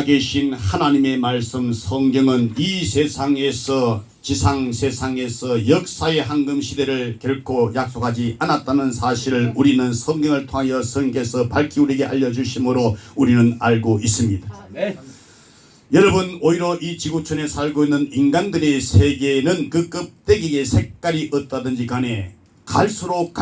계신 하나님의 말씀 성경은 이 세상에서 지상 세상에서 역사의 황금 시대를 결코 약속하지 않았다는 사실을 우리는 성경을 통하여 성경에서 밝히 우리에게 알려주심으로 우리는 알고 있습니다. 네. 여러분, 오히려 이 지구촌에 살고 있는 인간들의 세계에는 그 껍데기의 색깔이 어떠든지 간에 갈수록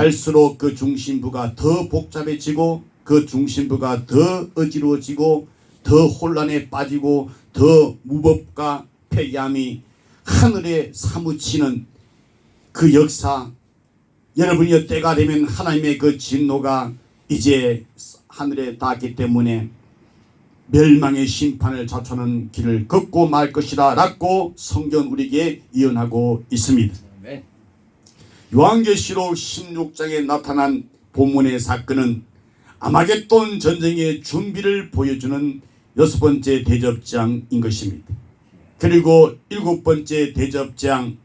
그 중심부가 더 복잡해지고 그 중심부가 더 어지러워지고 더 혼란에 빠지고 더 무법과 폐기함이 하늘에 사무치는 그 역사, 여러분이 때가 되면 하나님의 그 진노가 이제 하늘에 닿았기 때문에 멸망의 심판을 자초하는 길을 걷고 말 것이다 라고 성경 우리에게 예언하고 있습니다. 네. 요한계시록 16장에 나타난 본문의 사건은 아마겟돈 전쟁의 준비를 보여주는 6번째 대접장인 것입니다. 그리고 7번째 대접장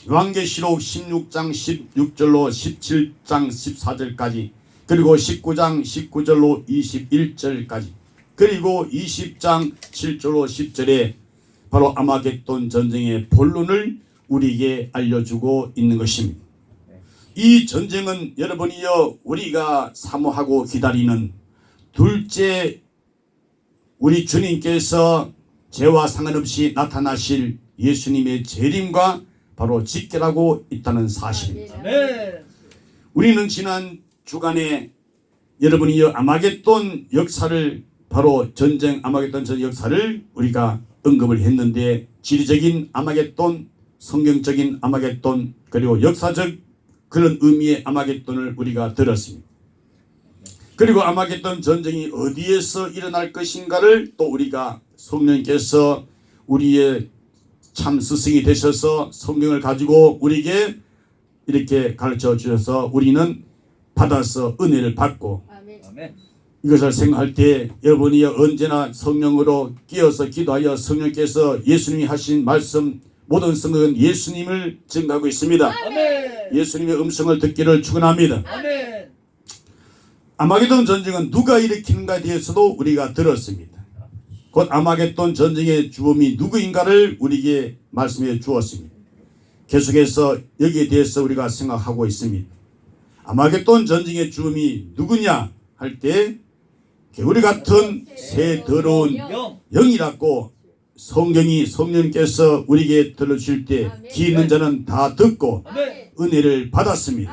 요한계시록 16장 16절로 17장 14절까지 그리고 19장 19절로 21절까지 그리고 20장 7절로 10절에 바로 아마겟돈 전쟁의 본론을 우리에게 알려주고 있는 것입니다. 이 전쟁은 여러분이여 우리가 사모하고 기다리는 둘째 우리 주님께서 죄와 상관없이 나타나실 예수님의 재림과 바로 직결하고 있다는 사실입니다. 네. 우리는 지난 주간에 여러분이여 아마겟돈 역사를 바로 전쟁 아마겟돈 전 역사를 우리가 언급을 했는데 지리적인 아마겟돈, 성경적인 아마겟돈 그리고 역사적 그런 의미의 아마겟돈을 우리가 들었습니다. 그리고 아마겟돈 전쟁이 어디에서 일어날 것인가를 또 우리가 성령께서 우리의 참 스승이 되셔서 성경을 가지고 우리에게 이렇게 가르쳐 주셔서 우리는 받아서 은혜를 받고 아멘. 이것을 생각할 때 여러분이 언제나 성령으로 끼어서 기도하여 성령께서 예수님이 하신 말씀 모든 성경은 예수님을 증거하고 있습니다. 아멘. 예수님의 음성을 듣기를 축원합니다. 아멘. 아마겟돈 전쟁은 누가 일으키는가에 대해서도 우리가 들었습니다. 곧 아마겟돈 전쟁의 주범이 누구인가를 우리에게 말씀해 주었습니다. 계속해서 여기에 대해서 우리가 생각하고 있습니다. 아마겟돈 전쟁의 주범이 누구냐 할 때 개구리 같은 새 더러운 영이라고 성령님께서 우리에게 들려주실 때 귀 있는 자는 다 듣고 은혜를 받았습니다.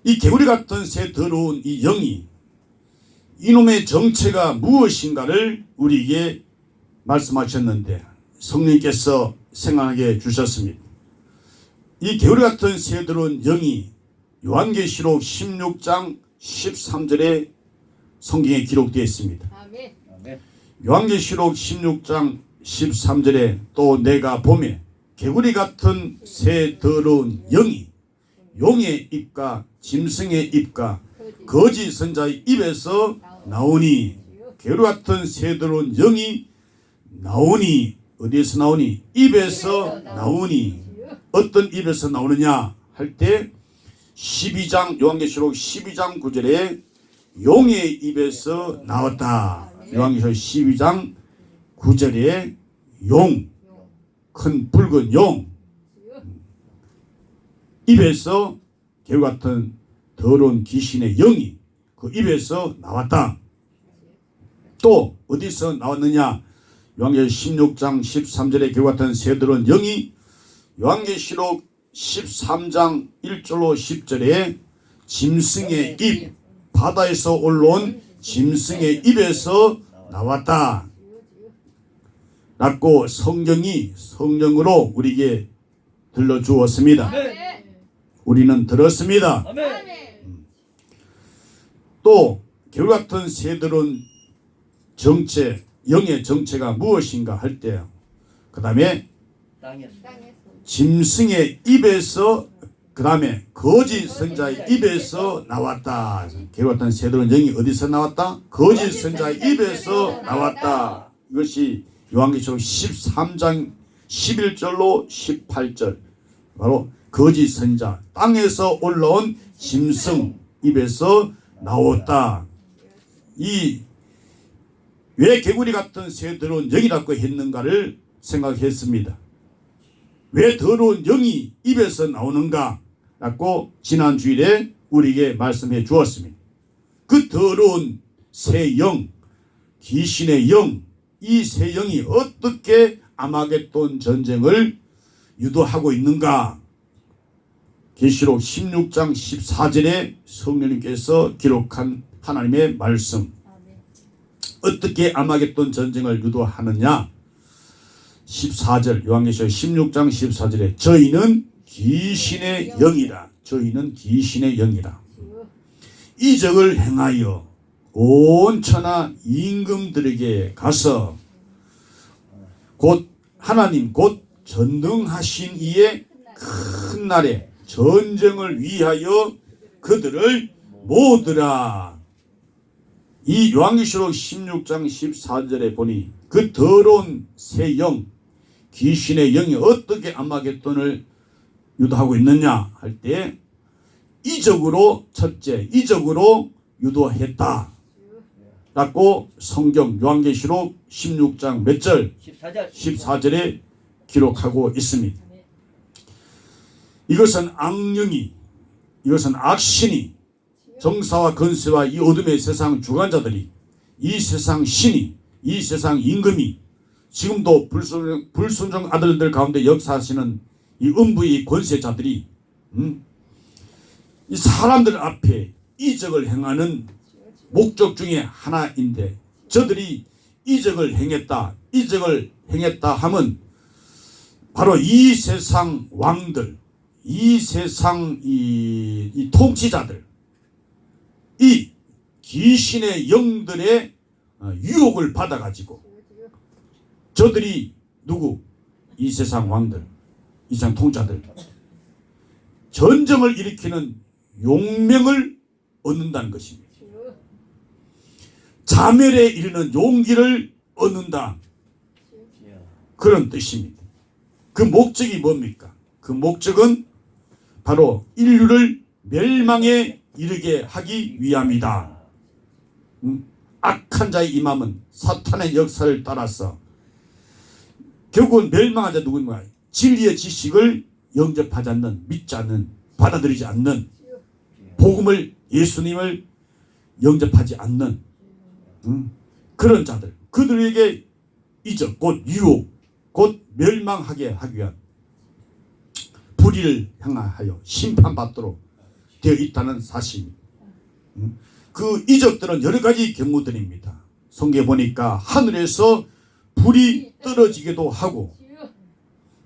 이 개구리 같은 새 더러운 이 영이 이놈의 정체가 무엇인가를 우리에게 말씀하셨는데 성령님께서 생각하게 주셨습니다. 이 개구리 같은 새 더러운 영이 요한계시록 16장 13절에 성경에 기록되어 있습니다. 요한계시록 16장 13절에 또 내가 보매 개구리 같은 새 더러운 영이 용의 입과 짐승의 입과 거짓 선자의 입에서 나오니 개구리 같은 새 더러운 영이 나오니 어디에서 나오니? 입에서 나오니 어떤 입에서 나오느냐 할 때 12장 요한계시록 12장 9절에 용의 입에서 나왔다. 요한계시록 12장 9절에 용, 큰 붉은 용 입에서 개구 같은 더러운 귀신의 영이 그 입에서 나왔다. 또 어디서 나왔느냐? 요한계시록 16장 13절에 개구 같은 새 더러운 영이 요한계시록 13장 1절로 10절에 짐승의 입, 바다에서 올라온 짐승의 입에서 나왔다 라고 성경이 성령으로 우리에게 들려주었습니다. 우리는 들었습니다. 또 개구리 같은 새들은 정체, 영의 정체가 무엇인가 할 때 그 다음에 짐승의 입에서 그 다음에 거짓 선자의 입에서 나왔다. 개구리 같은 새들은 영이 어디서 나왔다? 거짓 선자의 입에서 나왔다. 이것이 요한계시록 13장 11절로 18절 바로 거짓 선자 땅에서 올라온 짐승 입에서 나왔다. 이 왜 개구리 같은 새 더러운 영이라고 했는가를 생각했습니다. 왜 더러운 영이 입에서 나오는가 라고 지난 주일에 우리에게 말씀해 주었습니다. 그 더러운 새 영, 귀신의 영, 이 새 영이 어떻게 아마겟돈 전쟁을 유도하고 있는가? 계시록 16장 14절에 성령님께서 기록한 하나님의 말씀. 어떻게 아마겟돈 전쟁을 유도하느냐? 14절 요한계시록 16장 14절에 저희는 귀신의 영이라. 저희는 귀신의 영이라. 이적을 행하여 온 천하 임금들에게 가서 곧 하나님 곧 전능하신 이의 큰 날에 전쟁을 위하여 그들을 모으더라. 이 요한계시록 16장 14절에 보니 그 더러운 새 영, 귀신의 영이 어떻게 아마겟돈을 유도하고 있느냐 할 때 이적으로 첫째 이적으로 유도했다 라고 성경 요한계시록 16장 몇 절? 14절에 기록하고 있습니다. 이것은 악령이, 이것은 악신이, 정사와 건세와 이 어둠의 세상 주관자들이, 이 세상 신이, 이 세상 임금이 지금도 불순종 아들들 가운데 역사하시는 이 음부의 권세자들이 이 사람들 앞에 이적을 행하는 목적 중에 하나인데, 저들이 이적을 행했다 하면 바로 이 세상 왕들, 이 세상 이 통치자들, 이 귀신의 영들의 유혹을 받아가지고 저들이 누구? 이 세상 왕들, 이 세상 통치자들 전쟁을 일으키는 용명을 얻는다는 것입니다. 자멸에 이르는 용기를 얻는다, 그런 뜻입니다. 그 목적이 뭡니까? 그 목적은 바로 인류를 멸망에 이르게 하기 위함이다. 악한 자의 임함은 사탄의 역사를 따라서 결국은 멸망한 자 누구인가? 진리의 지식을 영접하지 않는, 믿지 않는, 받아들이지 않는, 복음을, 예수님을 영접하지 않는 그런 자들, 그들에게 이적, 곧 유혹, 곧 멸망하게 하기 위한 불의를 향하여 심판받도록 되어 있다는 사실입니다. 그 이적들은 여러 가지 경우들입니다. 성경에 보니까 하늘에서 불이 떨어지기도 하고,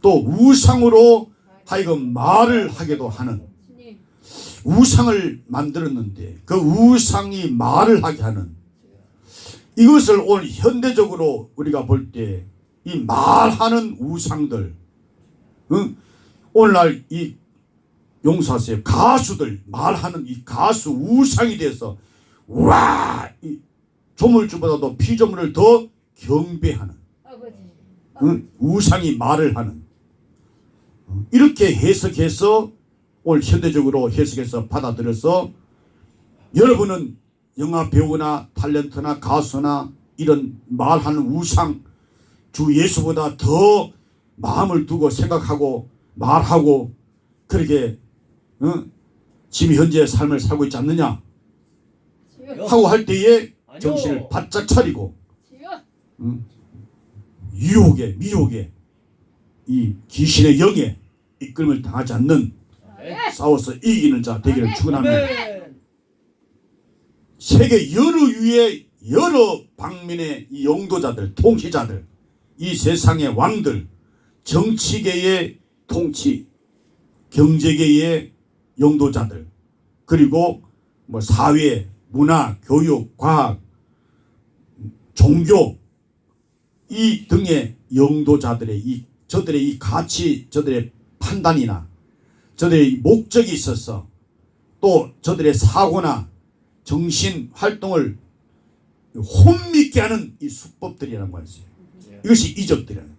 또 우상으로 하여금 말을 하기도 하는, 우상을 만들었는데 그 우상이 말을 하게 하는, 이것을 오늘 현대적으로 우리가 볼 때 이 말하는 우상들, 오늘날 이 용서하세요, 가수들, 말하는 이 가수 우상이 돼서 와, 이 조물주보다도 피조물을 더 경배하는, 우상이 말을 하는, 이렇게 해석해서 오늘 현대적으로 해석해서 받아들여서 여러분은 영화 배우나 탤런트나 가수나 이런 말하는 우상, 주 예수보다 더 마음을 두고 생각하고 말하고 그렇게 지금 현재의 삶을 살고 있지 않느냐 하고 할 때에 정신을 바짝 차리고 유혹에, 미혹에, 이 귀신의 영에 이끌림을 당하지 않는, 싸워서 이기는 자 되기를 축원합니다. 세계 여러 유의 여러 방면의 이 용도자들, 통치자들, 이 세상의 왕들, 정치계의 통치, 경제계의 용도자들, 그리고 뭐 사회, 문화, 교육, 과학, 종교 이 등의 용도자들의 저들의 이 가치, 저들의 판단이나 저들의 목적이 있어서 또 저들의 사고나 정신 활동을 혼미게 하는 이 수법들이라는 거였어요. 이것이 이적들이라는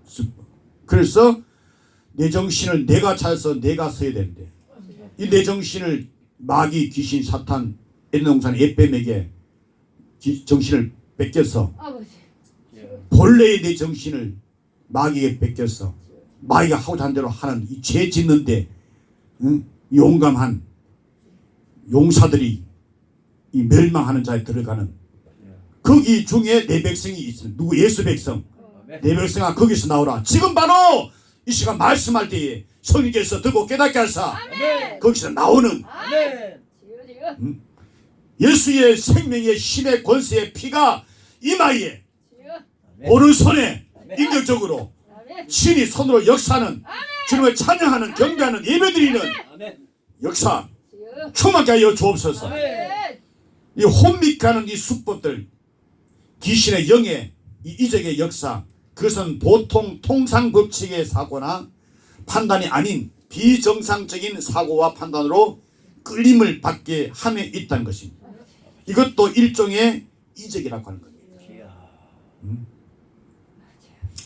수법. 그래서 내 정신을 내가 찾아서 내가 써야 되는데, 이 내 정신을 마귀, 귀신, 사탄, 에덴 동산 에뱀에게 정신을 뺏겼어. 아버지. 본래의 내 정신을 마귀에게 뺏겼어. 마귀가 하고자 한 대로 하는 이 죄 짓는데 용감한 용사들이 이 멸망하는 자에 들어가는 거기 중에 내 백성이 있습니다. 누구? 예수 백성. 내 백성아 거기서 나오라. 지금 바로 이 시간 말씀할 때에 성령께서 듣고 깨닫게 하사 거기서 나오는 예수의 생명의 신의 권세의 피가 이마에 오른손에 인격적으로 신이 손으로 역사하는 주님을 찬양하는 경배하는 예배드리는 역사 충만케 하여 주옵소서. 이 혼미하는 이 수법들 귀신의 영의 이 이적의 역사 그것은 보통 통상 법칙의 사고나 판단이 아닌 비정상적인 사고와 판단으로 끌림을 받게 함에 있다는 것입니다. 이것도 일종의 이적이라고 하는 겁니다.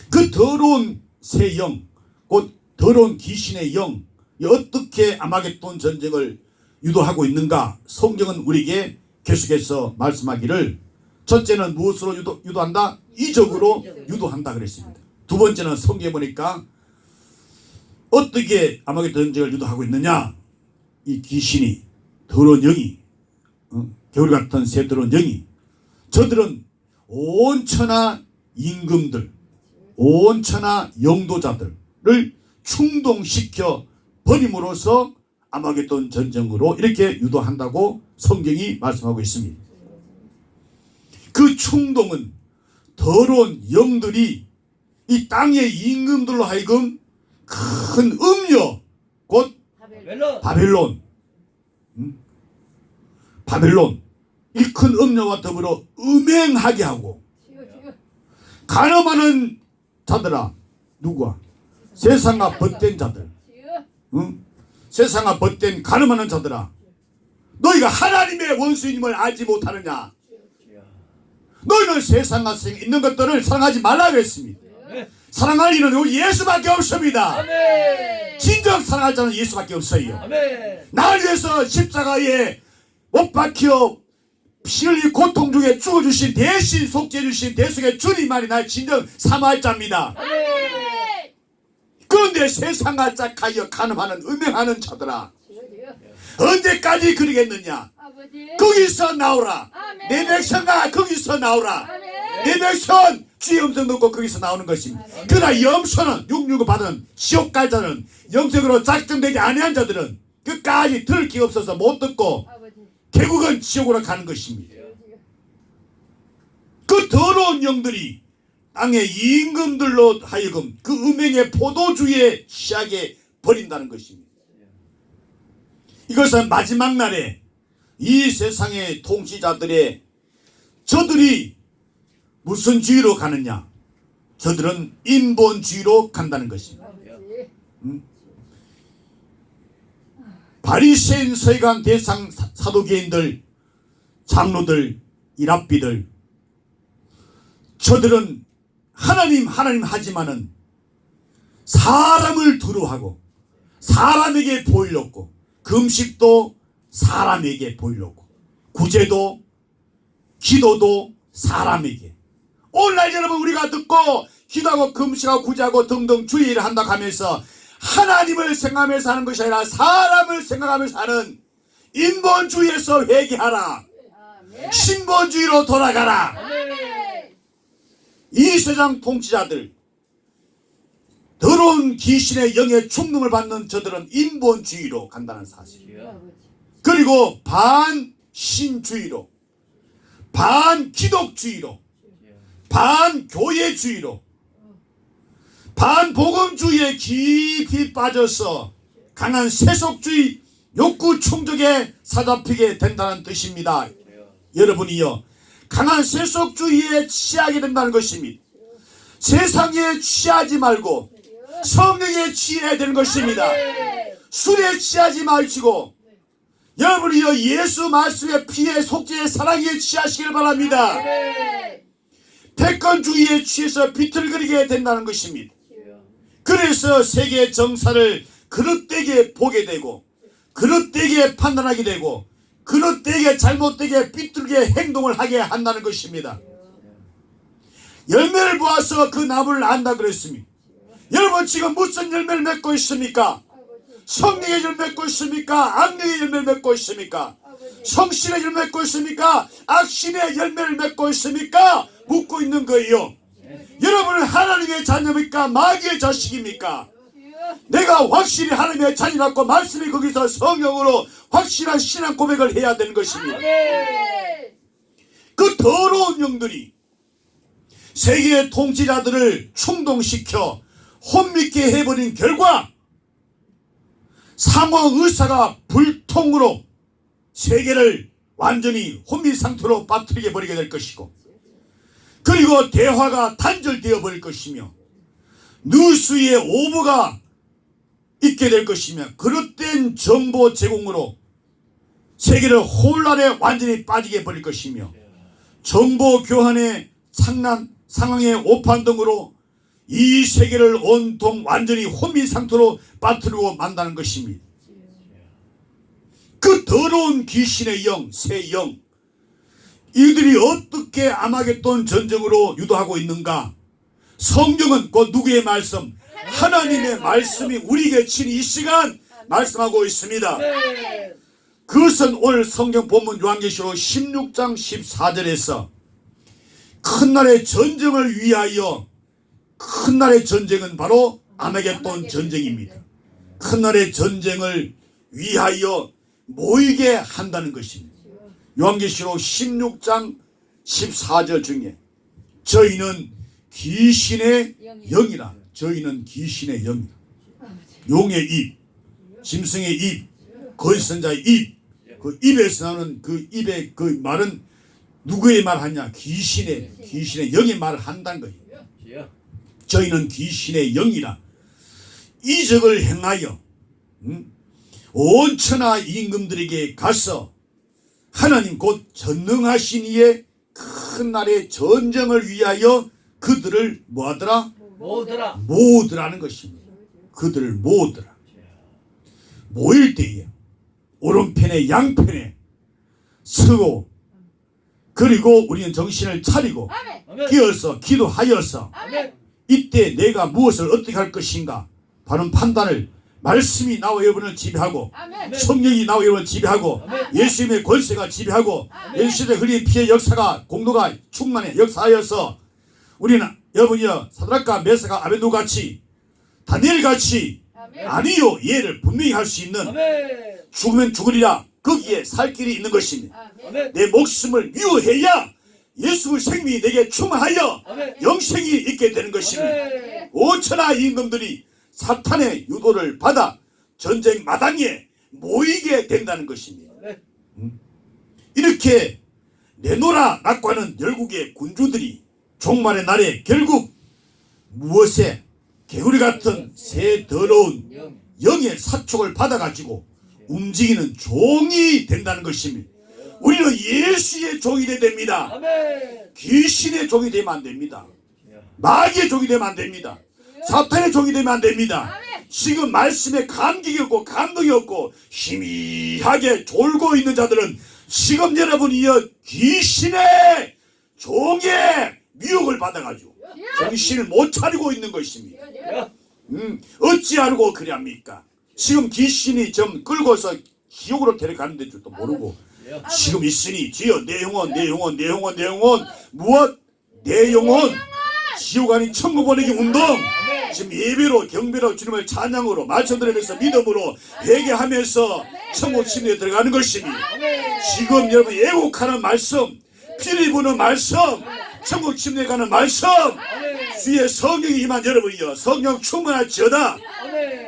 그 더러운 새 영, 곧 더러운 귀신의 영, 어떻게 아마겟돈 전쟁을 유도하고 있는가? 성경은 우리에게 계속해서 말씀하기를 첫째는 무엇으로 유도한다? 이적으로 유도한다 그랬습니다. 두 번째는 성경에 보니까 어떻게 아마겟돈 전쟁을 유도하고 있느냐? 이 귀신이 더러운 영이 겨울 같은 새 더러운 영이 저들은 온 천하 임금들 온 천하 영도자들을 충동시켜 버림으로써 아마겟돈 전쟁으로 이렇게 유도한다고 성경이 말씀하고 있습니다. 그 충동은 더러운 영들이 이 땅의 임금들로 하여금 큰 음녀 곧 바벨론 이 큰 음녀와 더불어 음행하게 하고 가늠하는 자들아 누구야? 세상과 벗된 자들 세상과 벗된 가늠하는 자들아 너희가 하나님의 원수임을 알지 못하느냐? 너희는 세상과 있는 것들을 사랑하지 말라고 했습니다. 사랑할 이는 우리 예수밖에 없습니다. 진정 사랑할 자는 예수밖에 없어요. 나를 위해서 십자가에 못 박혀 피 흘리 고통 중에 죽어주신 대신 속죄해주신 대속의 주님만이 나의 진정 사모할 자입니다. 그런데 세상과 짝하여 가늠하는 음행하는 자들아 언제까지 그러겠느냐? 거기서 나오라. 내 백성아 거기서 나오라. 내 백성 주의 음성 듣고 거기서 나오는 것입니다. 그러나 염소는 육류고 받은 지옥 갈 자는 영적으로 작정되지 아니한 자들은 끝까지 들을 기가 없어서 못 듣고 결국은 지옥으로 가는 것입니다. 그 더러운 영들이 땅의 임금들로 하여금 그 음행의 포도주에 취하게 버린다는 것입니다. 이것은 마지막 날에 이 세상의 통치자들의 저들이 무슨 주의로 가느냐? 저들은 인본주의로 간다는 것입니다. 바리새인 서기관 대상 사도계인들 장로들 이 랍비들 저들은 하나님 하지만은 사람을 두려워하고 사람에게 보이려고 금식도 사람에게 보이려고 구제도 기도도 사람에게 오늘날 여러분 우리가 듣고 기도하고 금식하고 구제하고 등등 주의를 한다고 하면서 하나님을 생각하면서 하는 것이 아니라 사람을 생각하면서 하는 인본주의에서 회개하라. 신본주의로 돌아가라. 이 세상 통치자들 더러운 귀신의 영의 충동을 받는 저들은 인본주의로 간다는 사실. 그리고 반신주의로 반기독주의로 반교회주의로 반복음주의에 깊이 빠져서 강한 세속주의 욕구 충족에 사잡히게 된다는 뜻입니다. 여러분이요 강한 세속주의에 취하게 된다는 것입니다. 세상에 취하지 말고 성령에 취해야 되는 것입니다. 술에 취하지 마시고 여러분이요 예수 말씀의 피에 속죄의 사랑에 취하시길 바랍니다. 패권주의에 취해서 비틀거리게 된다는 것입니다. 그래서 세계 정사를 그릇되게 보게 되고 그릇되게 판단하게 되고 그릇되게 잘못되게 삐뚤게 행동을 하게 한다는 것입니다. 열매를 보아서 그 나무를 안다 그랬습니다. 여러분 지금 무슨 열매를 맺고 있습니까? 성령의 열매를 맺고 있습니까? 악령의 열매를 맺고 있습니까? 성신의 열매를 맺고 있습니까? 악신의 열매를 맺고 있습니까? 묻고 있는 거예요. 여러분은 하나님의 자녀입니까? 마귀의 자식입니까? 내가 확실히 하나님의 자녀라고 말씀이 거기서 성령으로 확실한 신앙 고백을 해야 되는 것입니다. 그 더러운 영들이 세계의 통치자들을 충동시켜 혼미케 해버린 결과 상황 의사가 불통으로 세계를 완전히 혼미 상태로 빠뜨리게 버리게 될 것이고, 그리고 대화가 단절되어 버릴 것이며 뉴스의 오버가 있게 될 것이며, 그릇된 정보 제공으로 세계를 혼란에 완전히 빠지게 버릴 것이며, 정보 교환의 상황의 오판 등으로 이 세계를 온통 완전히 혼미 상태로 빠뜨리고 만다는 것입니다. 그 더러운 귀신의 영, 새 영, 이들이 어떻게 아마겟돈 전쟁으로 유도하고 있는가? 성경은 곧 누구의 말씀? 하나님의 말씀이 우리에게 친 이 시간 말씀하고 있습니다. 그것은 오늘 성경 본문 요한계시록 16장 14절에서 큰 날의 전쟁을 위하여, 큰 날의 전쟁은 바로 아마겟돈 전쟁입니다. 큰 날의 전쟁을 위하여 모이게 한다는 것입니다. 요한계시록 16장 14절 중에 저희는 귀신의 영이라, 저희는 귀신의 영이라. 용의 입, 짐승의 입, 거짓 선자의 입, 그 입에서 나오는 그 입의 그 말은 누구의 말 하냐? 귀신의 영의 말을 한다는 거예요. 저희는 귀신의 영이라. 이적을 행하여 온 천하 임금들에게 가서 하나님 곧 전능하신 이의 큰 날의 전쟁을 위하여 그들을 뭐하더라? 모으더라는 것입니다. 그들을 모으더라. 모일 때에 오른편에 양편에 서고, 그리고 우리는 정신을 차리고 끼어서 기도하여서 이때 내가 무엇을 어떻게 할 것인가 바른 판단을, 말씀이 나와 여러분을 지배하고 성령이 나와 여러분을 지배하고 예수님의 권세가 지배하고 예수님의 흘린 피의 역사가 공로가 충만해 역사하여서 우리는 여러분이여 사드락과 메사가 아벤노 같이 다니엘 같이 아니요 예를 분명히 할 수 있는, 죽으면 죽으리라 거기에 살 길이 있는 것입니다. 내 목숨을 미워해야 예수의 생명이 내게 충만하여 영생이 있게 되는 것입니다. 오천하 임금들이 사탄의 유도를 받아 전쟁 마당에 모이게 된다는 것입니다. 이렇게 내노라라고 하는 열국의 군주들이 종말의 날에 결국 무엇에 개구리 같은 새 더러운 영의 사촉을 받아가지고 움직이는 종이 된다는 것입니다. 우리는 예수의 종이 되어야 됩니다. 귀신의 종이 되면 안 됩니다. 마귀의 종이 되면 안 됩니다. 사탄의 종이 되면 안 됩니다. 지금 말씀에 감격이 없고 감동이 없고 희미하게 졸고 있는 자들은 지금 여러분이 귀신의 종의 미혹을 받아가지고 정신을 못 차리고 있는 것입니다. 어찌하고 그래합니까? 지금 귀신이 좀 끌고서 지옥으로 데려가는 줄도 모르고 지금 있으니 주여 내 영혼 무엇? 내 영혼 지옥 아닌 천국 보내기 운동. 지금 예배로 경배로 주님을 찬양으로 말씀 들으면서 믿음으로 회개하면서 천국 침례에 들어가는 것입니다. 지금 여러분 예고하는 말씀, 피리 부는 말씀, 천국 침례에 가는 말씀, 주의 성령이 임한 여러분이여 성령 충만할지어다.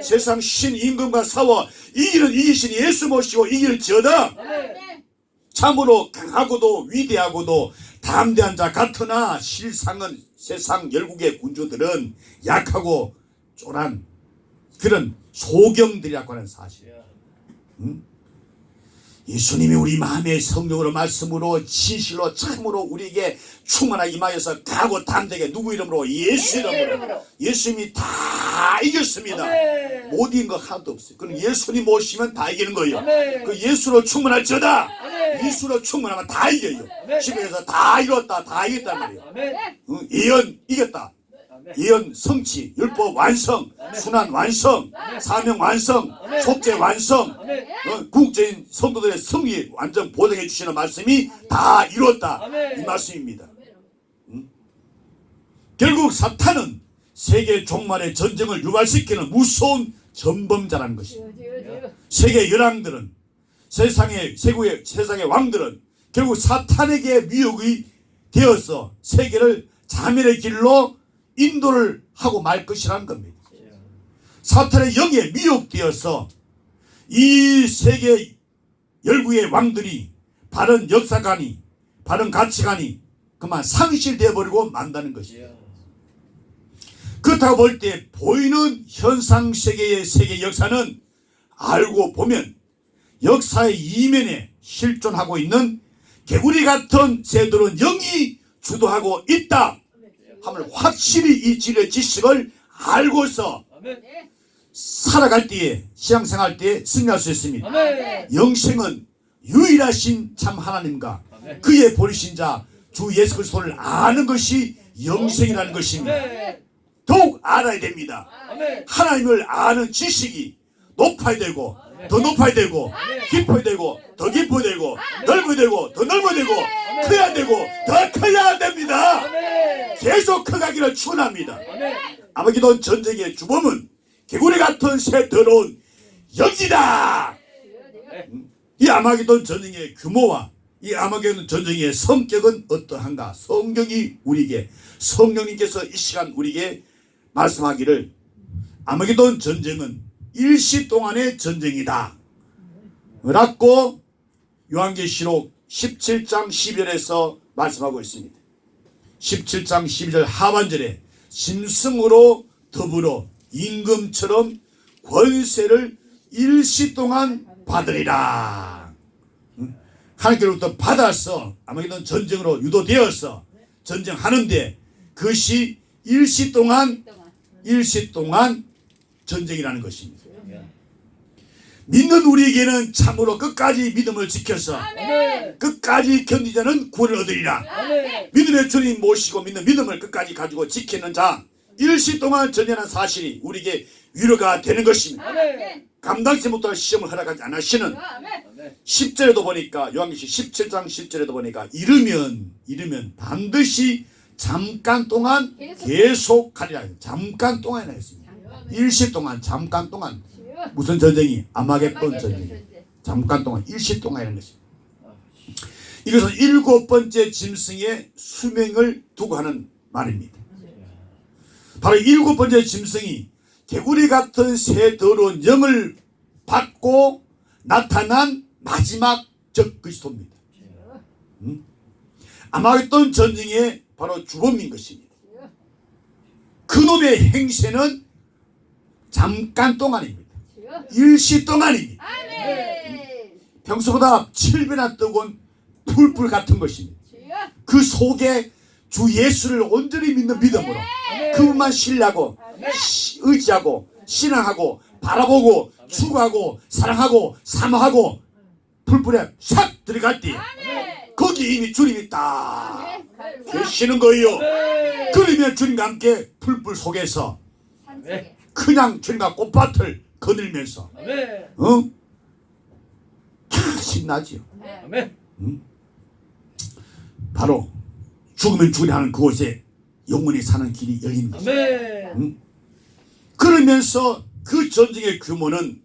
세상 신 임금과 싸워 이기는 이기신 예수 모시고 이길지어다. 참으로 강하고도 위대하고도 담대한 자 같으나 실상은 세상 열국의 군주들은 약하고 쫄한 그런 소경들이라고 하는 사실. 예수님이 우리 마음의 성령으로 말씀으로 진실로 참으로 우리에게 충만하게 임하여서 가고 담대하게 누구 이름으로? 예수 이름으로. 예수님이 다 이겼습니다. 못 이긴 거 하나도 없어요. 그럼 예수님 모시면 다 이기는 거예요. 그 예수로 충만할지어다. 이수로 충만하면 다 이겨요. 아멘. 시골에서 다 이뤘다, 다 이겼단 말이에요. 아멘. 예언 이겼다. 아멘. 예언 성취, 율법 완성, 순환 완성, 사명 완성, 속죄 완성, 아멘. 국제인 성도들의 승리 완전 보장해 주시는 말씀이 다 이뤘다. 아멘. 이 말씀입니다. 결국 사탄은 세계 종말의 전쟁을 유발시키는 무서운 전범자라는 것입니다. 세계 열왕들은 세상의 왕들은 결국 사탄에게 미혹이 되어서 세계를 자멸의 길로 인도를 하고 말 것이라는 겁니다. 사탄의 영에 미혹되어서 이 세계 열국의 왕들이 바른 역사관이 바른 가치관이 그만 상실되어 버리고 만다는 것이에요. 그렇다고 볼 때 보이는 현상 세계의 세계 역사는 알고 보면 역사의 이면에 실존하고 있는 개구리 같은 새들은 영이 주도하고 있다 함을 확실히 이 진리의 지식을 알고서 살아갈 때에 신앙생활 때에 승리할 수 있습니다. 영생은 유일하신 참 하나님과 그의 보내신 자 주 예수 그리스도를 아는 것이 영생이라는 것입니다. 더욱 알아야 됩니다. 하나님을 아는 지식이 높아야 되고 더 높아야 되고 깊어야 되고 더 깊어야 되고 넓어야 되고 더 넓어야 되고 커야 되고 더 커야 됩니다. 계속 커가기를 축원합니다. 아마게돈 전쟁의 주범은 개구리 같은 새 더러운 영이다. 이 아마게돈 전쟁의 규모와 이 아마게돈 전쟁의 성격은 어떠한가? 성경이 우리에게 성령님께서 이 시간 우리에게 말씀하기를 아마게돈 전쟁은 일시 동안의 전쟁이다 라고 요한계시록 17장 12절에서 말씀하고 있습니다. 17장 12절 하반절에 짐승으로 더불어 임금처럼 권세를 일시 동안 받으리라. 하나님께로부터 받아서 아마게돈 전쟁으로 유도되어서 전쟁하는데 그것이 일시 동안 전쟁이라는 것입니다. 믿는 우리에게는 참으로 끝까지 믿음을 지켜서 끝까지 견디자는 구원을 얻으리라. 믿음의 주님 모시고 믿는 믿음을 끝까지 가지고 지키는 자 일시 동안 전쟁하는 사실이 우리에게 위로가 되는 것입니다. 감당치 못할 시험을 허락하지 않으시는 10절에도 보니까 요한계시록 17장 10절에도 보니까 이르면 반드시 잠깐 동안 계속하리라. 잠깐 동안이나 했습니다. 일시 동안 잠깐 동안 무슨 전쟁이? 아마겟돈 전쟁이 잠깐 동안 일시 동안이라는 것입니다. 이것은 7번째 짐승의 수명을 두고 하는 말입니다. 바로 7번째 짐승이 개구리 같은 새 더러운 영을 받고 나타난 마지막 적 그리스도입니다. 아마겟돈 전쟁의 바로 주범인 것입니다. 그놈의 행세는 잠깐 동안입니다. 일시 동안입니다. 평소보다 7배나 뜨거운 풀불 같은 것입니다. 그 속에 주 예수를 온전히 믿는 믿음으로 그분만 신뢰하고 의지하고 신앙하고 바라보고 추구하고 사랑하고 사모하고 풀불에 싹 들어갈 때 거기 이미 주님이 딱 계시는 거예요. 그러면 주님과 함께 풀불 속에서 그냥 주님과 꽃밭을 거닐면서 신나지요. 바로 죽으면 죽으려 하는 그곳에 영원히 사는 길이 열리는 것입니다. 그러면서 그 전쟁의 규모는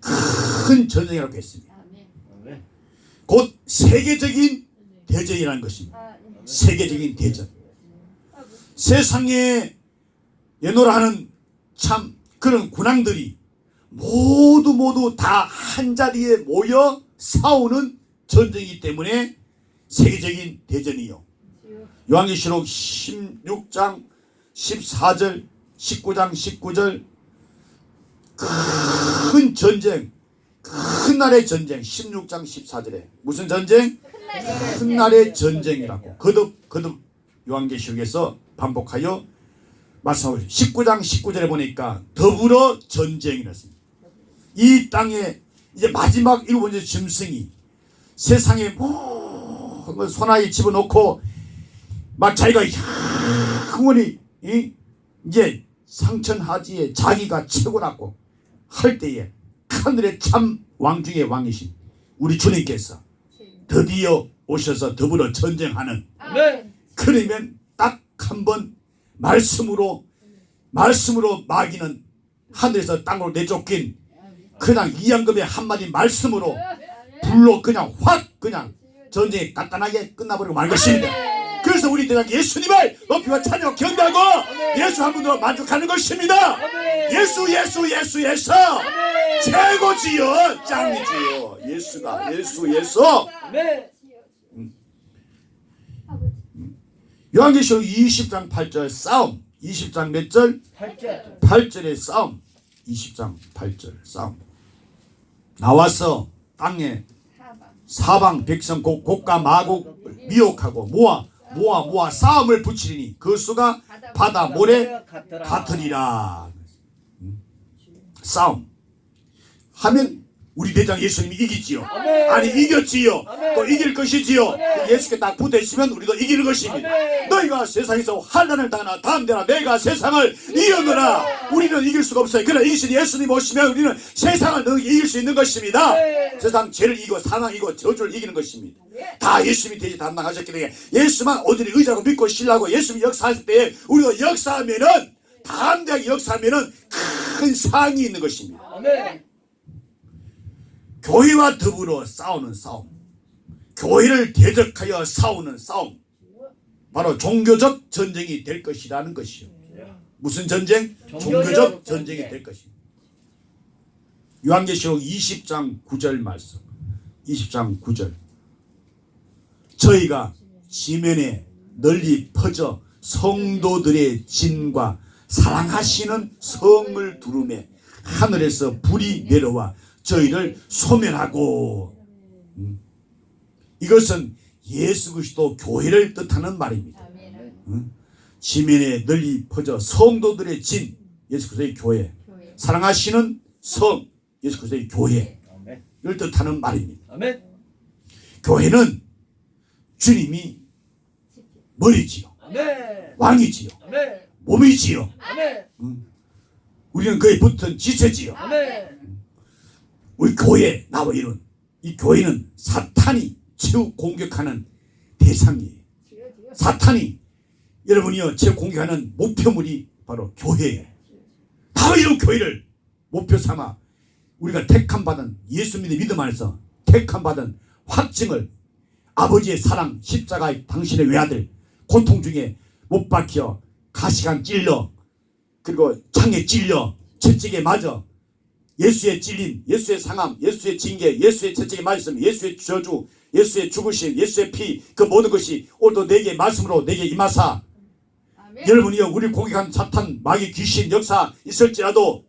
큰 전쟁이라고 했습니다. 곧 세계적인 대전이라는 것입니다. 세계적인 대전. 세상에 내놓으라 하는 참 그런 군왕들이 모두 다 한자리에 모여 싸우는 전쟁이기 때문에 세계적인 대전이요. 요한계시록 16장 14절 19장 19절 큰 전쟁 큰 날의 전쟁 16장 14절에 무슨 전쟁? 큰 날의 전쟁이라고 거듭 요한계시록에서 반복하여 말씀하고 있습니다. 19장 19절에 보니까 더불어 전쟁이라 했습니다. 이 땅에 이제 마지막 7번째 짐승이 세상에 뭐 소나기 집어넣고 막 자기가 영원히 이제 상천하지에 자기가 최고라고 할 때에 하늘의 참 왕 중의 왕이신 우리 주님께서 드디어 오셔서 더불어 전쟁하는, 그러면 딱 한 번 말씀으로 마귀는 하늘에서 땅으로 내쫓긴 그냥 이양금의 한마디 말씀으로 불로 그냥 확 그냥 전쟁이 간단하게 끝나버리고 말 것입니다. 그래서 우리 대장 예수님을 높이와 찬양 경배하고 예수 한 분으로 만족하는 것입니다. 예수 최고지요, 짱이지요. 예수가 예수. 요한계시록 20장 8절 싸움. 20장 몇 절? 8절의 싸움. 20장 8절 싸움. 나와서 땅에 사방 백성 곡과 마곡 미혹하고 모아 싸움을 붙이리니 그 수가 바다 모래 같으리라. 싸움 하면 우리 대장 예수님이 이기지요. 아니 이겼지요. 또 이길 것이지요. 예수께 딱 붙어있으면 우리도 이기는 것입니다. 너희가 세상에서 환난을 당하나 다음대로 내가 세상을 이겼노라. 우리는 이길 수가 없어요. 그러나 이기신 예수님 오시면 우리는 세상을 이길 수 있는 것입니다. 세상 죄를 이기고 사망 이기고 저주를 이기는 것입니다. 다 예수님이 대신 담당하셨기 때문에 예수만 오늘의 의자고 믿고 신뢰하고 예수님이 역사하실 때에 우리도 역사하면은 담대하게 역사하면은 큰 상이 있는 것입니다. 교회와 더불어 싸우는 싸움, 교회를 대적하여 싸우는 싸움, 바로 종교적 전쟁이 될 것이라는 것이요. 무슨 전쟁? 종교적 전쟁이 될 것입니다. 요한계시록 20장 9절 말씀. 20장 9절. 저희가 지면에 널리 퍼져 성도들의 진과 사랑하시는 성을 두루매 하늘에서 불이 내려와 저희를 소멸하고. 이것은 예수 그리스도 교회를 뜻하는 말입니다. 지면에 널리 퍼져 성도들의 진, 예수 그리스도의 교회, 사랑하시는 성, 예수 그리스도의 교회를 뜻하는 말입니다. 교회는 주님이 머리지요, 왕이지요, 몸이지요. 우리는 그에 붙은 지체지요. 우리 교회 나와 이런 이 교회는 사탄이 최후 공격하는 대상이에요. 사탄이 여러분이요 최후 공격하는 목표물이 바로 교회예요. 바로 이런 교회를 목표 삼아 우리가 택함받은 예수 믿음 안에서 택함받은 확증을 아버지의 사랑 십자가의 당신의 외아들 고통 중에 못 박혀 가시관 찔려 그리고 창에 찔려 채찍에 맞아 예수의 찔림, 예수의 상함, 예수의 징계, 예수의 채찍에 맞았음, 예수의 저주, 예수의 죽으심, 예수의 피, 그 모든 것이 오늘도 내게 말씀으로 내게 임하사. 여러분이요 우리 공격한 사탄, 마귀, 귀신, 역사 있을지라도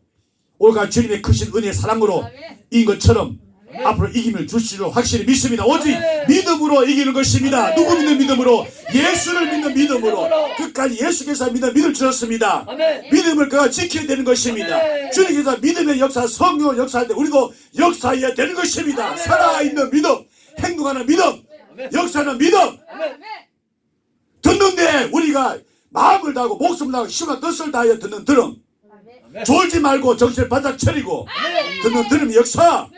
오늘과 주님의 크신 은혜 사랑으로 이긴 것처럼 앞으로 이김을 주시리로 확실히 믿습니다. 오직 믿음으로 이기는 것입니다. 누구 믿는 믿음으로? 예수를 믿는 믿음으로. 끝까지 예수께서 믿음을 주셨습니다. 믿음을 그가 지켜야 되는 것입니다. 주님께서 믿음의 역사, 성령을 역사할 때 우리도 역사해야 되는 것입니다. 살아있는 믿음, 행동하는 믿음, 역사하는 믿음. 듣는데 우리가 마음을 다하고 목숨을 다하고 힘과 뜻을 다하여 듣는 들음. 졸지 말고 정신을 바짝 차리고 듣는 들음 역사.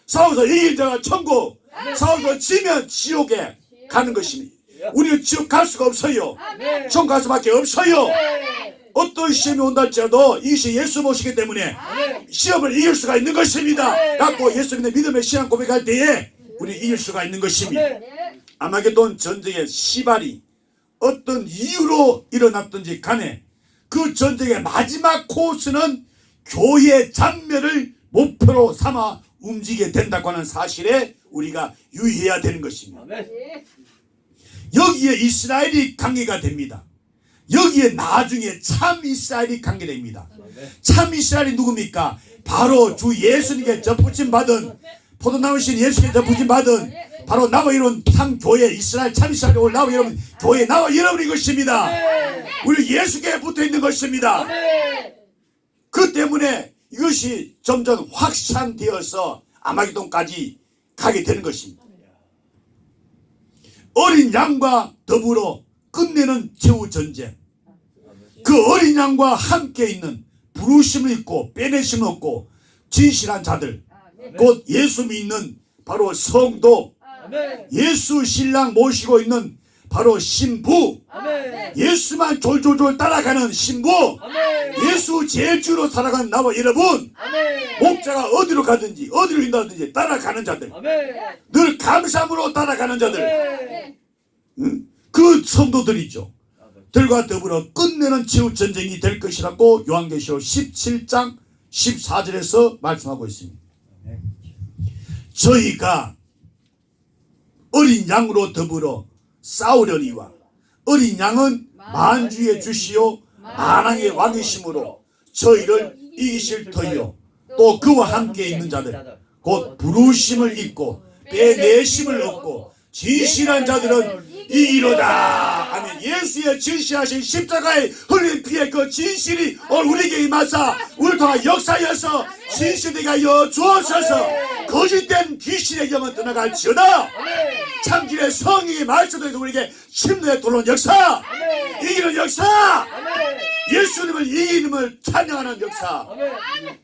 싸워서 이긴 자가 천국, 싸워서 지면 지옥에 가는 것입니다. 우리는 지옥 갈 수가 없어요. 천국 갈 수밖에 없어요. 어떤 시험이 온다 할지라도 이것이 예수 모시기 때문에 시험을 이길 수가 있는 것입니다. 갖고 예수 믿는 믿음의 신앙 고백할 때에 우리는 이길 수가 있는 것입니다. 아마게돈 전쟁의 시발이 어떤 이유로 일어났든지 간에 그 전쟁의 마지막 코스는 교회의 잔멸을 목표로 삼아 움직이게 된다고 하는 사실에 우리가 유의해야 되는 것입니다. 여기에 이스라엘이 관계가 됩니다. 여기에 나중에 참 이스라엘이 관계됩니다. 참 이스라엘이 누굽니까? 바로 주 예수님께 접붙임 받은 포도나무신 예수님께 접붙임 받은 바로 나와 이룬 참 교회 이스라엘 참 이스라엘이 오늘 나와 이룬 교회 나와 여러분인 것입니다. 우리 예수께 붙어 있는 것입니다. 그 때문에 이것이 점점 확산되어서 아마게돈까지 가게 되는 것입니다. 어린 양과 더불어 끝내는 최후 전쟁. 그 어린 양과 함께 있는 부르심을 있고 빼내심을 없고 진실한 자들, 곧 예수 믿는 바로 성도, 예수 신랑 모시고 있는 바로 신부, 예수만 졸졸졸 따라가는 신부, 예수 제주로 살아가는 나와 여러분, 목자가 어디로 가든지 어디로 인도하든지 따라가는 자들, 늘 감사함으로 따라가는 자들, 그 성도들이죠. 들과 더불어 끝내는 최후 전쟁이 될 것이라고 요한계시록 17장 14절에서 말씀하고 있습니다. 저희가 어린 양으로 더불어 싸우려니와 어린 양은 만주의 주시요 만왕의 왕이심으로 저희를 이기실 터이요 또 그와 함께 있는 자들 곧 부르심을 입고 빼내심을 얻고 진실한 자들은 이기로다. 아멘. 예수의 진실하신 십자가의 흘린 피의 그 진실이 오늘 우리에게 임하사 우리를 통한 역사여서 진실되게 하여 주옵소서. 거짓된 귀신의 영은 떠나갈지어다. 참진의 성령의 말씀에서 우리에게 침노에 들어온 역사, 이기는 역사, 예수님을 이기는을 찬양하는 역사,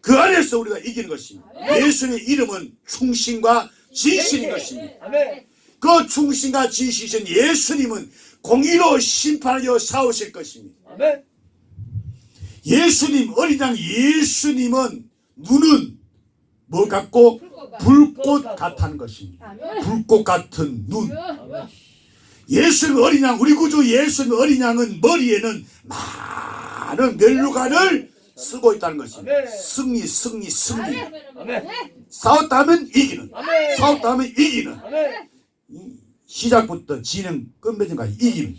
그 안에서 우리가 이기는 것입니다. 예수님의 이름은 충신과 진실인 것입니다. 그 충신과 진실이신 예수님은 공의로 심판하여 싸우실 것입니다. 예수님, 어린 양 예수님은 눈은 뭐 같고 불꽃 같다는 것입니다. 불꽃 같은 눈. 예수님 어린 양, 우리 구주 예수님 어린 양은 머리에는 많은 면류관을 쓰고 있다는 것입니다. 승리, 승리, 승리. 싸웠다면 이기는, 싸웠다면 이기는. 시작부터 진행 끝맺음까지 이기는.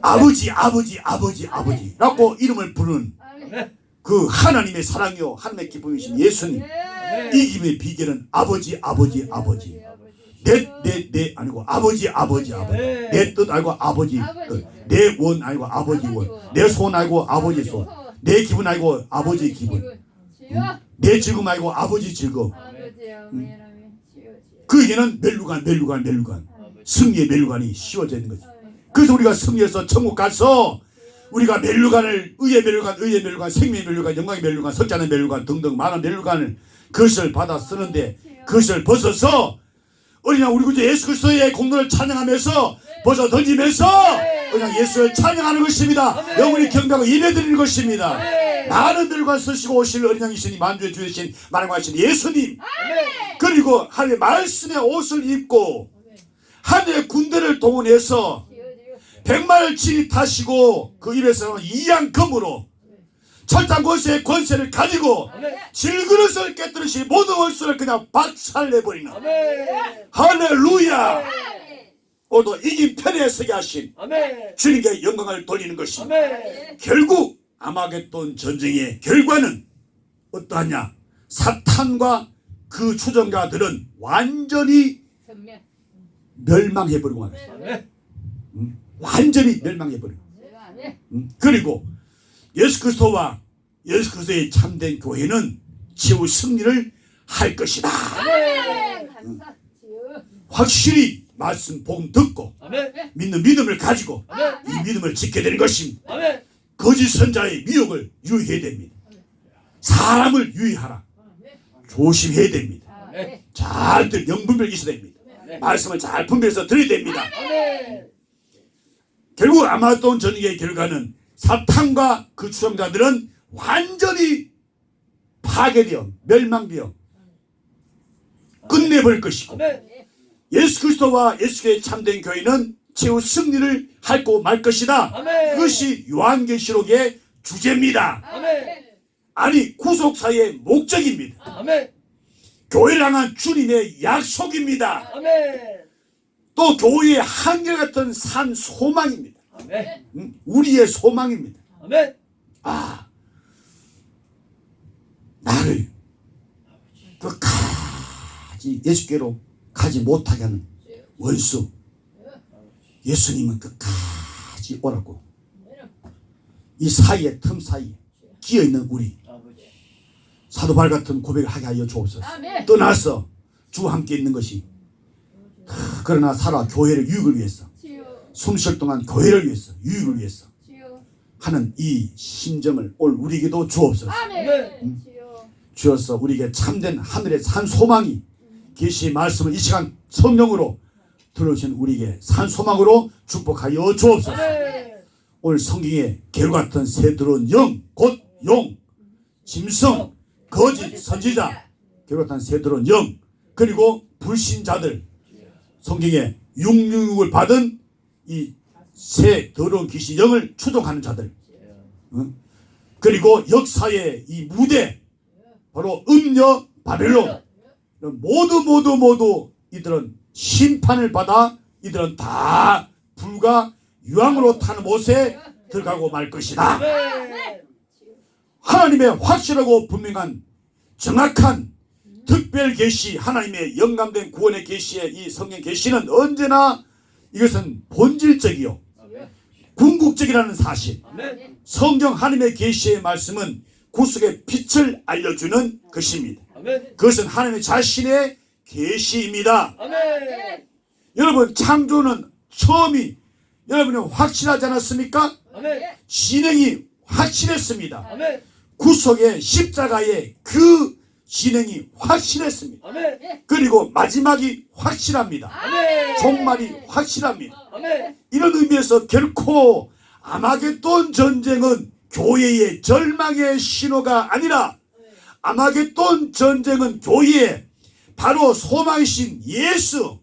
아버지, 아버지, 아버지, 아버지 라고 이름을 부르는 그 하나님의 사랑이요 하나님의 기쁨이신 예수님. 이김의 비결은 아버지, 아버지, 아버지. 내 아니고 아버지, 아버지, 아버지. 내 뜻 알고 아버지 뜻. 내 원 알고 아버지 원. 내 손 알고 아버지 손. 내 기분 알고 아버지 기분. 내 즐거움 알고 아버지 즐거움. 그에게는 멜루간, 멜루간, 멜루간. 승리의 멜루간이 씌워져 있는 거죠. 그래서 우리가 승리해서 천국 가서 우리가 멜루간을 의의 멜루간, 의의 멜루간, 생명의 멜루간, 영광의 멜루간, 석자의 멜루간 등등 많은 멜루간을 그것을 받아 쓰는데 그것을 벗어서 어린 양 우리 구주 예수 그리스도의 공로를 찬양하면서 벗어 던지면서 그냥 예수를 찬양하는 것입니다. 영원히 경배하고 예배드리는 것입니다. 많은 들과 쓰시고 오실 어린 양이시니 만주의 주이신 만왕하신 예수님, 그리고 하나님의 말씀의 옷을 입고 하늘의 군대를 동원해서 백마를 친히 타시고 그 입에서 나오는 이양금으로 철장 권세의 권세를 가지고 질그릇을 깨뜨리시 모든 원수를 그냥 박살내버리는 할렐루야. 오늘도 이긴 편에 서게 하신 주님께 영광을 돌리는 것입니다. 결국 아마겟돈 전쟁의 결과는 어떠하냐? 사탄과 그 추종자들은 완전히 멸망해버리고 말았어요. 완전히 멸망해버리고. 그리고 예수 그리스도와 예수 그리스도의 참된 교회는 최후 승리를 할 것이다. 확실히 말씀 복음 듣고 믿는 믿음을 가지고 이 믿음을 지켜야 되는 것입니다. 거짓 선자의 미혹을 유의해야 됩니다. 사람을 유의하라. 조심해야 됩니다. 잘 영분별 있어야 됩니다. 말씀을 잘 분별해서 들어야 됩니다. 결국 아마겟돈 전쟁의 결과는 사탄과 그 추종자들은 완전히 파괴되어 멸망되어 끝내버릴 것이고 예수 그리스도와 예수의 참된 교회는 최후 승리를 할고 말 것이다. 그것이 요한계시록의 주제입니다. 아니 구속사의 목적입니다. 교회를 향한 주님의 약속입니다. 또 교회의 한결같은 산 소망입니다. 우리의 소망입니다. 나를 끝까지 예수께로 가지 못하게 하는 원수 예수님은 끝까지 오라고 이 사이에 틈 사이에 끼어있는 우리 사도 바울 같은 고백을 하게 하여 주옵소서. 떠나서 주와 함께 있는 것이 그러나 살아 교회를 유익을 위해서, 주여. 숨 쉴 동안 교회를 위해서, 유익을 위해서 주여. 하는 이 심정을 오늘 우리에게도 주옵소서. 아멘. 주여. 주어서 우리에게 참된 하늘의 산 소망이 계시의 말씀을 이 시간 성령으로 들어오신 우리에게 산 소망으로 축복하여 주옵소서. 오늘 성경에 개로 같은 새 들어온 영, 곧 용, 짐승, 거짓 선지자, 개로 같은 새 들어온 영, 그리고 불신자들, 성경에 666을 받은 이 새 더러운 귀신 영을 추종하는 자들, 그리고 역사의 이 무대, 바로 음녀 바벨론, 모두 이들은 심판을 받아 이들은 다 불과 유황으로 타는 못에 들어가고 말 것이다. 하나님의 확실하고 분명한 정확한 특별 계시, 하나님의 영감된 구원의 계시의 이 성경 계시는 언제나 이것은 본질적이요 궁극적이라는 사실. 성경 하나님의 계시의 말씀은 구속의 빛을 알려주는 것입니다. 그것은 하나님의 자신의 계시입니다. 여러분, 창조는 처음이 여러분이 확실하지 않았습니까? 진행이 확실했습니다. 구속의 십자가의 그 진행이 확실했습니다. 그리고 마지막이 확실합니다. 종말이 확실합니다. 이런 의미에서 결코 아마겟돈 전쟁은 교회의 절망의 신호가 아니라 아마겟돈 전쟁은 교회의 바로 소망이신 예수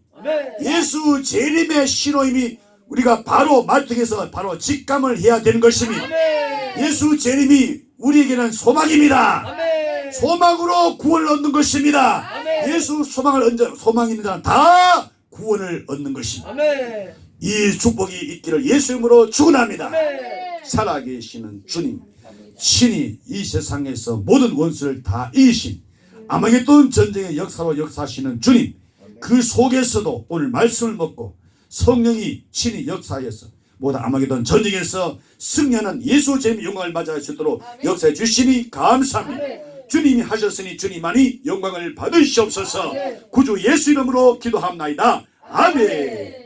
재림의 신호임이 우리가 바로 말뚝에서 바로 직감을 해야 되는 것입니다. 예수 재림이 우리에게는 소망입니다. 소망으로 구원을 얻는 것입니다. 예수 소망이 있는 자는 다 구원을 얻는 것입니다. 이 축복이 있기를 예수 이름으로 축원합니다. 살아계시는 주님, 신이 이 세상에서 모든 원수를 다 이기신 아마겟돈 전쟁의 역사로 역사하시는 주님, 그 속에서도 오늘 말씀을 먹고 성령이 친히 역사하여서 모든 아마겟돈 전쟁에서 승리하는 예수 재림 영광을 맞이할 수 있도록 역사해 주시니 감사합니다. 주님이 하셨으니 주님만이 영광을 받으시옵소서. 구주 예수 이름으로 기도합나이다. 아멘.